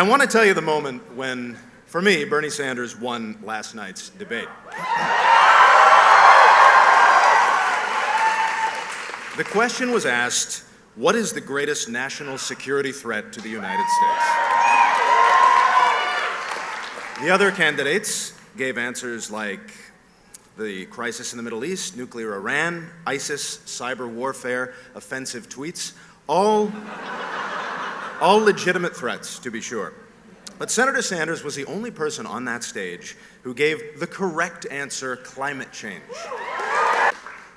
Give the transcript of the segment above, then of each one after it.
I want to tell you the moment when, for me, Bernie Sanders won last night's debate. The question was asked, what is the greatest national security threat to the United States? The other candidates gave answers like the crisis in the Middle East, nuclear Iran, ISIS, cyber warfare, offensive tweets, all legitimate threats, to be sure. But Senator Sanders was the only person on that stage who gave the correct answer: climate change.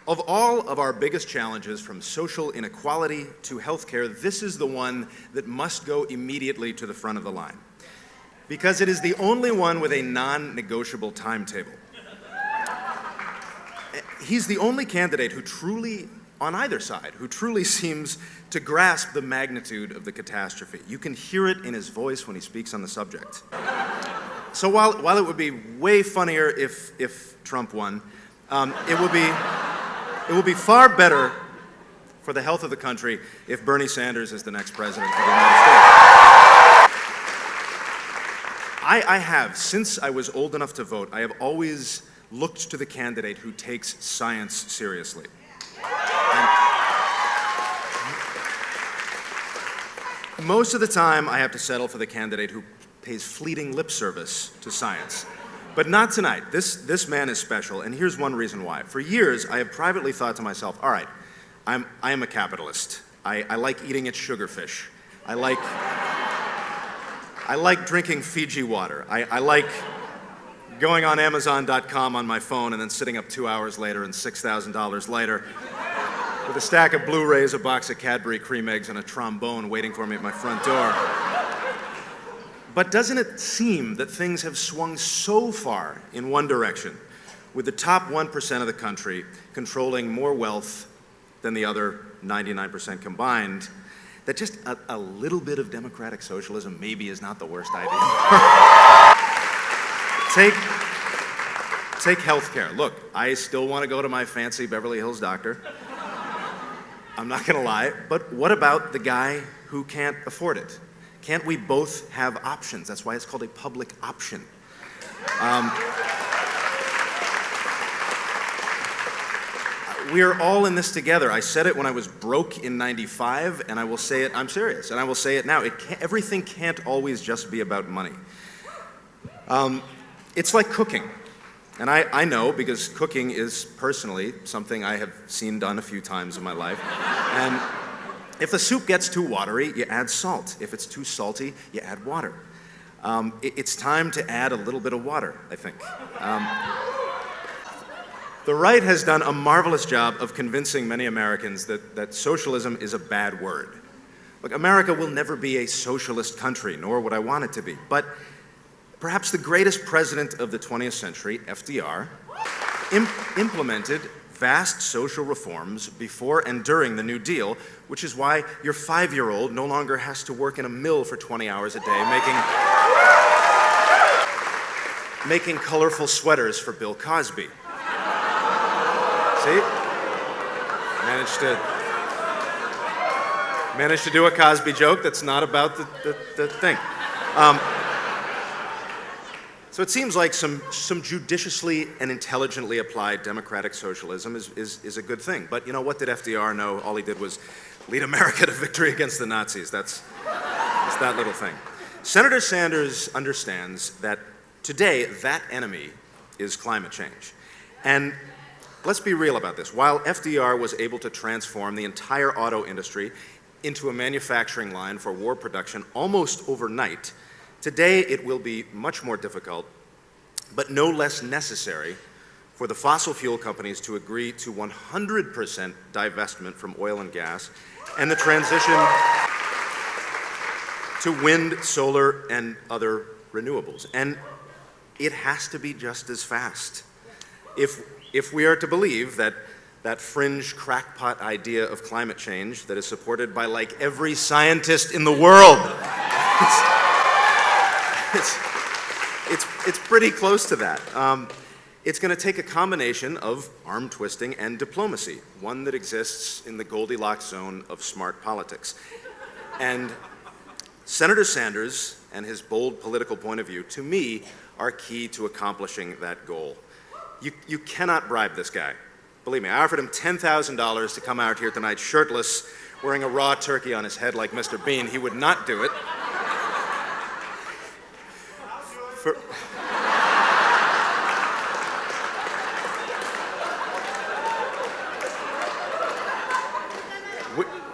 Of all of our biggest challenges, from social inequality to healthcare, this is the one that must go immediately to the front of the line, because it is the only one with a non-negotiable timetable. He's the only candidate who truly, on either side, who truly seems to grasp the magnitude of the catastrophe. You can hear it in his voice when he speaks on the subject. So while it would be way funnier if Trump won, it will be far better for the health of the country if Bernie Sanders is the next president of the United States. I have, since I was old enough to vote, I have always looked to the candidate who takes science seriously. And most of the time, I have to settle for the candidate who pays fleeting lip service to science. But not tonight. This man is special, and here's one reason why. For years, I have privately thought to myself, all right, I am a capitalist. I like eating its sugarfish. I like drinking Fiji water. I like going on Amazon.com on my phone and then sitting up 2 hours later and $6,000 later with a stack of Blu-rays, a box of Cadbury cream eggs, and a trombone waiting for me at my front door. But doesn't it seem that things have swung so far in one direction, with the top 1% of the country controlling more wealth than the other 99% combined, that just a little bit of democratic socialism maybe is not the worst idea? Take healthcare. Look, I still want to go to my fancy Beverly Hills doctor. I'm not going to lie, but what about the guy who can't afford it? Can't we both have options? That's why it's called a public option. We are all in this together. I said it when I was broke in '95, and I will say it, I'm serious, and I will say it now. Everything can't always just be about money. It's like cooking. And I know, because cooking is personally something I have seen done a few times in my life. And if the soup gets too watery, you add salt. If it's too salty, you add water. It's time to add a little bit of water, I think. The right has done a marvelous job of convincing many Americans that socialism is a bad word. Look, America will never be a socialist country, nor would I want it to be. But perhaps the greatest president of the 20th century, FDR, implemented vast social reforms before and during the New Deal, which is why your 5-year-old no longer has to work in a mill for 20 hours a day making colorful sweaters for Bill Cosby. See? Managed to do a Cosby joke that's not about the thing. So it seems like some judiciously and intelligently applied democratic socialism is a good thing. But you know, what did FDR know? All he did was lead America to victory against the Nazis. It's that little thing. Senator Sanders understands that today that enemy is climate change. And let's be real about this. While FDR was able to transform the entire auto industry into a manufacturing line for war production almost overnight, today it will be much more difficult, but no less necessary, for the fossil fuel companies to agree to 100% divestment from oil and gas and the transition to wind, solar, and other renewables. And it has to be just as fast. If we are to believe that fringe crackpot idea of climate change that is supported by like every scientist in the world, it's pretty close to that. It's going to take a combination of arm twisting and diplomacy, one that exists in the Goldilocks zone of smart politics. And Senator Sanders and his bold political point of view, to me, are key to accomplishing that goal. You cannot bribe this guy. Believe me, I offered him $10,000 to come out here tonight shirtless, wearing a raw turkey on his head like Mr. Bean. He would not do it.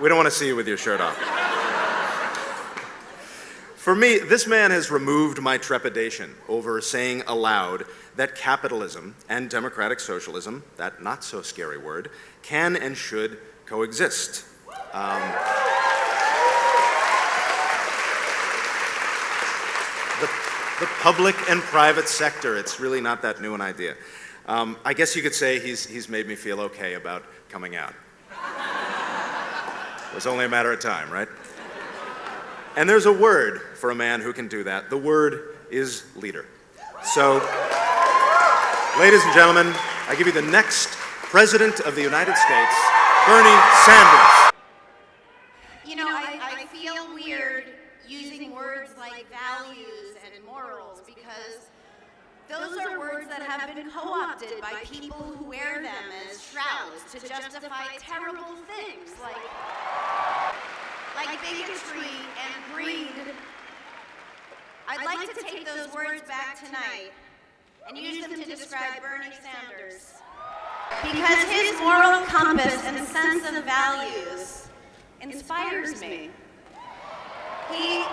We don't want to see you with your shirt off. For me, this man has removed my trepidation over saying aloud that capitalism and democratic socialism, that not so scary word, can and should coexist. The public and private sector, it's really not that new an idea. I guess you could say he's made me feel okay about coming out. It was only a matter of time, right? And there's a word for a man who can do that. The word is leader. So, ladies and gentlemen, I give you the next President of the United States, Bernie Sanders. You know, I feel weird using words like values and morals because those are words that have been co-opted by people who wear them as shrouds to justify terrible things like bigotry and greed. I'd like to take those words back tonight and use them to describe Bernie Sanders. Because his moral compass and sense of values inspires me. He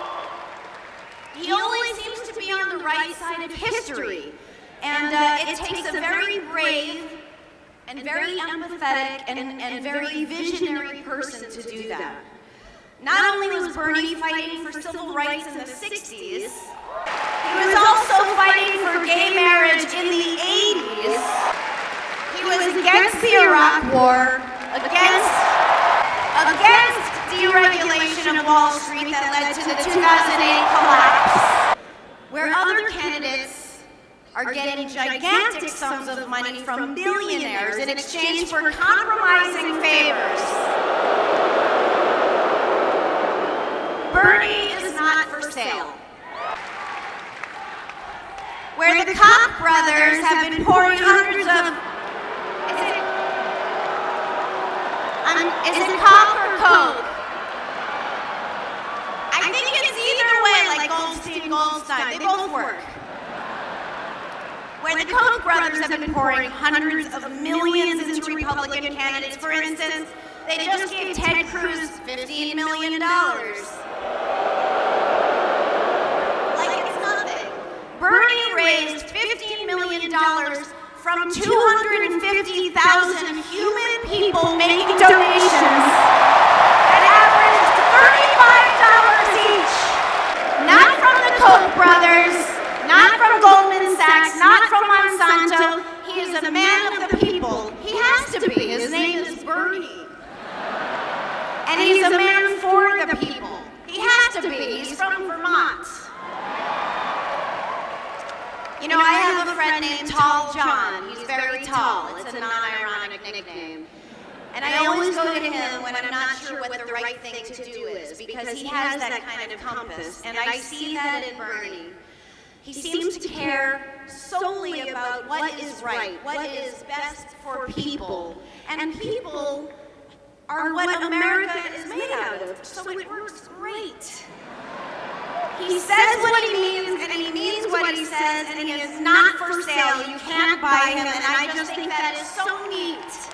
always seems to be on the right side of history. And it takes a very brave and very empathetic and very visionary person to do that. Not only was Bernie fighting for civil rights in the 60s, he was also fighting for gay marriage in the 80s. He was against the Iraq War, against deregulation of Wall Street that led to the 2008 collapse, where other candidates are getting gigantic sums of money from billionaires in exchange for compromising favors. Bernie is not for sale. Where the Koch brothers have been pouring hundreds of... Is it Koch or Coke? I think it's either way, like Goldstein. They both work. Where the Koch brothers have been pouring hundreds of millions into Republican candidates. For instance, they just gave Ted Cruz $15 million. Like it's nothing. Bernie raised $15 million from 250,000 human people making donations that averaged $35 each. Not from the Koch brothers, not from Goldman Sachs, not from Monsanto. He is a man of the people. He has to be. His name is Bernie. And he's a man for the people. He has to be. He's from Vermont. You know, I have a friend named Tall John. He's very tall. It's a non-ironic nickname. And I always go to him when I'm not sure what the right thing to do is, because he has that kind of compass. And I see that in Bernie. He seems to care solely about what is right, what is best for people. And people are what America is made out of, so it works great. He says what he means, and he means what he says, and he is not for sale. You can't buy him, and I just think that is so neat.